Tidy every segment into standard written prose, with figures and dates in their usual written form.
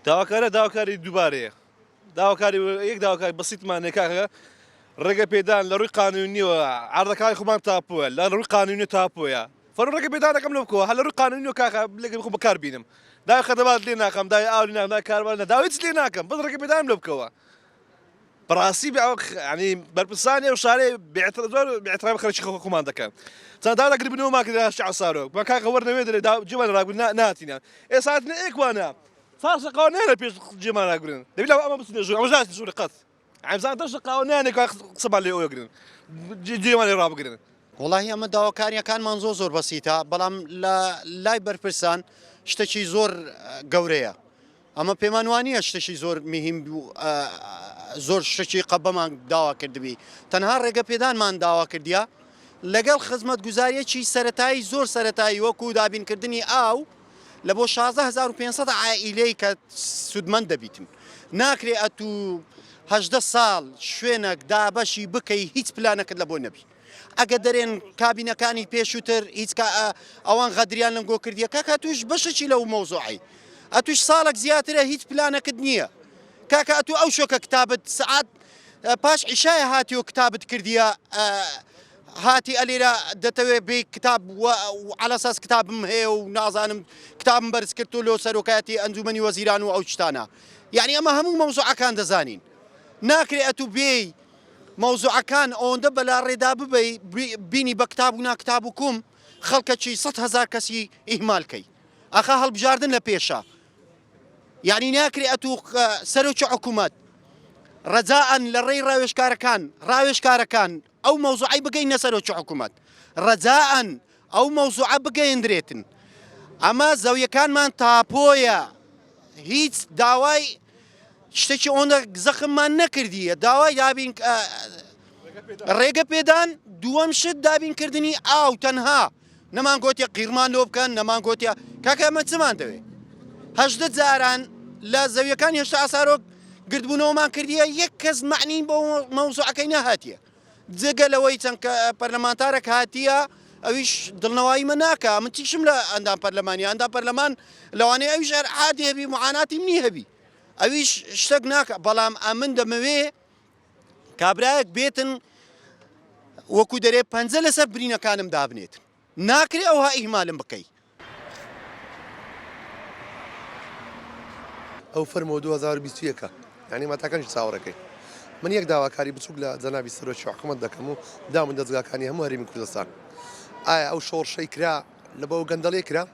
داواکاری دووبارەیە داواکاری یەک داواکاری بەسیتمانێ کاکە ڕێگە پێدان لە ڕووی قانونیەوە عەرضەکانی خۆمان تاپۆیە لە ڕووی قانونی تاپۆیە فەرموو ڕێگە پێدان دەکەم لەو بکەوە هەر لە ڕووی قانونیەوە کاکە لێگە خۆ بەکار بینم داوای خەدەمات لێ ناکەم داوای ئاو لێ ناکەم داوای کاروبار داوای هیچ لێ ناکەم بەس ڕێگە پێدانم لێ بکەوە بەڕاستی ینی بەرپرسانی ئەو شارەی زۆر بێحترامی خەڵکی خۆمان دەکەن چەند داواکردن بنەوە ماکرد شعب سارۆک بە کاکە وەرنەوێ دەرێ جێمان ڕاگرن ناتینە ئێستا هاتنە ئێکوانە فارس قاوە نێنە پێش جێمان ڕاگرن دەبێت لەوە ئەمە بچنە ژوور ئەمە ژاتی ژوورە قەت عیبزان دەشت قاوە نانێک قسەمان لێ ئەوەگرن جێمان لێ ڕابگرن وڵاهی ئەمە داواکاریەکانمان زۆر بەسیتە بەڵام لە لای بەرپرسان شتێکی زۆر گەورەیە ئەمە پێمان وانە شتێکی زۆر مهم زۆر شتێکی قەبەمان داوا کردبی تەنها ڕێگە پێدانمان داوا کردیە لەگەڵ خزمەتگوزاریەکی سەرەتایی زۆر سەرەتایی وەکو دابینکردنی ئاو لە بۆ 16,500 عائیلەی کە سودمەند دەبیتن ناکرێ ئەتوو 18 ساڵ شوێنێک دابەشی بکەی هیچ پلانەکەت لە بۆ نەبی ئەگە دەرێن کابینەکانی پێشووتر هیچ ئەوان غەدریان لەنگۆ کردیە کاکە توش بەشەی لەو مەوزوعی ئەتوش ساڵێک زیاترە هیچ پلانەکەت نییە کاکە ئەتو ئەو شۆکە کتابت سعات پاش عیشایە هاتیۆ کتابت کردیە هاتی ئەلێرە دەتەوێت بێ کتاب علەساس کتابم هەیە و نازانم کتابم بەرز کرد و لۆ سەرۆکایەتی ئەنجومەنی وەزیران و ئەو شتانە یعنی ئەمە هەموو مەوزوعەکان دەزانین ناکرێ ئەتوو بێی مەوزوعەکان ئەوەندە بەلا ڕێدا ببەی بینی بە کتاب و ناکتاب و کوم خەڵکەکی 100,000 کەسی ئیهمالکەی ئەخا هەڵبژاردن لە پێشە یعنی ناکرێ ئەتوو سەرۆکی حکوومەت ڕەجاءن لە ڕێی ڕاوێژکارەکان ئەو مەوزوعی بگەینە سەرۆکی حکوومەت ڕەجاءن ئەو مەوزوعە بگەیەندرێتن ئەمە زەویەکانمان تاپۆیە هیچ داوای شتێکی ئەوەندە زەخممان نەکردیە داوای دابین ڕێگە پێدان دووەم شت دابینکردنی ئاو تەنها نەمان گوتیە قیرمان لۆ بکەن نەمان گوتیە کاکە ئەمە چمان دەوێت 18 جاران لە زەویەکان هێشتا ئاسارۆک گردبوونەوەمان کردیە یەک کەس معنی بۆ مەوزوعەکەی نەهاتیە جێگە لەوەی چەند پەرلەمانتارێک هاتیە ئەویش دڵنەوەی من ناکە من تیشم لە ئەندام پەرلەمانی ئەندا پەرلەمان لەوانەیە ئەویش عادی هەبی معاناتی منی هەبی ئەویش شتێک ناکە بەڵام ئەمن دەمەوێ کابرایەک بێتن وەکو دەرێ پەنجە لەسەر برینەکانم دابنێت ناکرێ ئەوها ئیهمالم بکەی ئەو فەرمۆ 2021 ینی ماتاکانش چاوەڕەکەی من یەک داواکاری بچووک لە جەنابی سەرۆکی حکوومەت دەکەم و دامن دەستگاکانی هەموو هەرێمی کوردستان ئایا ئەو شۆڕشەی کرا لە بەو گەندەڵێ کرا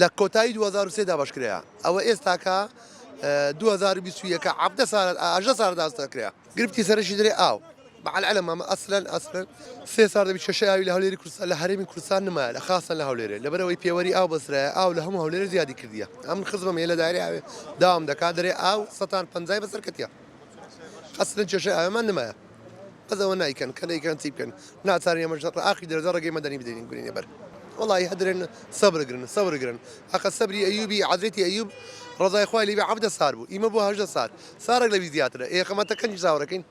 لە کۆتایی 2023 دابشکرەیە ئەوە ئێستاکە 2021 10 سال داستە کرا گرفتی سەرشی درێ ئاو مع العلم ئەمە ئەسلەن 3 سال دەبی شەشە ئاوی لە هەولێری کوردستان لە هەرێمی کوردستان نمایە لە خاستن لە هەولێرە لەبەرەوەی پێوەری ئاو بەسرایە ئاو لە هەموو هەولێرە زیادی کردیە ئەم خزمم هەیە لە دایرە داوام دەکات دەرێ ئاو 150 بەسەر کەتیە ئەسلەن کێشەی ئاوێمان نمایە قەزەوە نایکەن کە نەیکەن چی بکەن ناچاری ئەمەش ئاخری دەرەجە ڕێگەی مەدەنی بدەین گرینێ بەر وڵی هەدرێن سەبرگرن ئەخە سەبری ئەیوبی عەزرەتی ئەیوب ڕەزای خوای لێبێ 17 سال بوو ئیمە بۆ 18 سال سارێک لەوی زیاترە ئێقەمەتەکەنی چاوەڕەکەین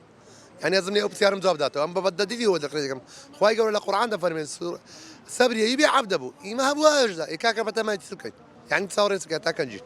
يعني أظن أو بسيارم جواب داته أم ببددي دي هو دخلكم خواي قالوا القرآن ده فرمين صبري يبي عبد أبو إما هو أجزاء إكاكا بتما يتسكت يعني تصورين سكت أكنجي